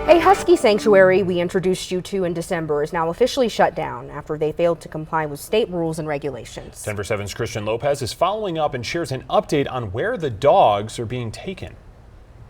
A husky sanctuary we introduced you to in December is now officially shut down after they failed to comply with state rules and regulations. Denver 7's Christian Lopez is following up and shares an update on where the dogs are being taken.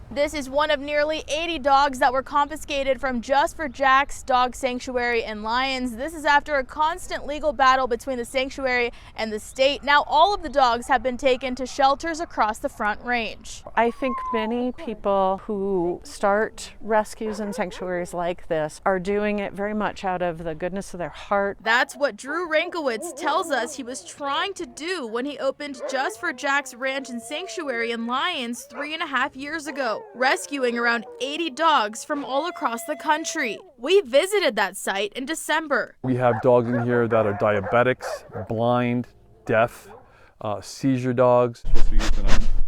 This is one of nearly 80 dogs that were confiscated from Just for Jack's dog sanctuary in Lyons. This is after a constant legal battle between the sanctuary and the state. Now all of the dogs have been taken to shelters across the Front Range. I think many people who start rescues and sanctuaries like this are doing it very much out of the goodness of their heart. That's what Drew Rankowitz tells us he was trying to do when he opened Just for Jack's Ranch and Sanctuary in Lyons 3.5 years ago, rescuing around 80 dogs from all across the country. We visited that site in December. We have dogs in here that are diabetics, blind, deaf, seizure dogs.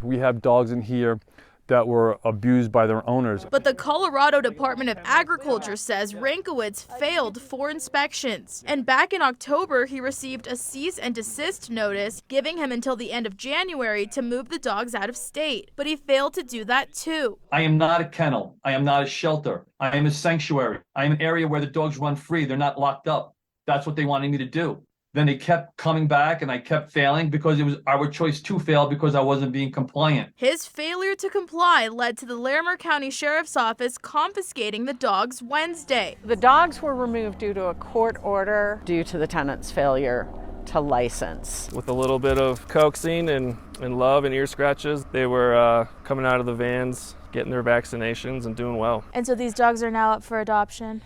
We have dogs in here that were abused by their owners. But the Colorado Department of Agriculture says Rankowitz failed 4 inspections. And back in October, he received a cease and desist notice, giving him until the end of January to move the dogs out of state. But he failed to do that too. I am not a kennel. I am not a shelter. I am a sanctuary. I am an area where the dogs run free. They're not locked up. That's what they wanted me to do. Then they kept coming back and I kept failing because it was our choice to fail because I wasn't being compliant. His failure to comply led to the Larimer County Sheriff's Office confiscating the dogs Wednesday. The dogs were removed due to a court order due to the tenant's failure to license. With a little bit of coaxing and love and ear scratches, they were coming out of the vans, getting their vaccinations and doing well. And so these dogs are now up for adoption?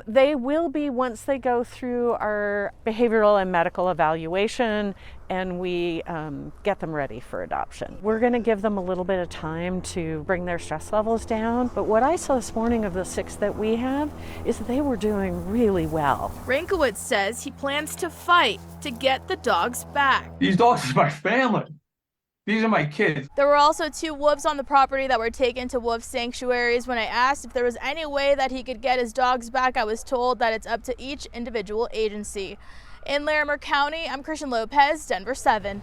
They will be once they go through our behavioral and medical evaluation and we get them ready for adoption. We're going to give them a little bit of time to bring their stress levels down. But what I saw this morning of the 6 that we have is that they were doing really well. Rankowitz says he plans to fight to get the dogs back. These dogs are my family. These are my kids. There were also 2 wolves on the property that were taken to wolf sanctuaries. When I asked if there was any way that he could get his dogs back, I was told that it's up to each individual agency. In Larimer County, I'm Christian Lopez, Denver 7.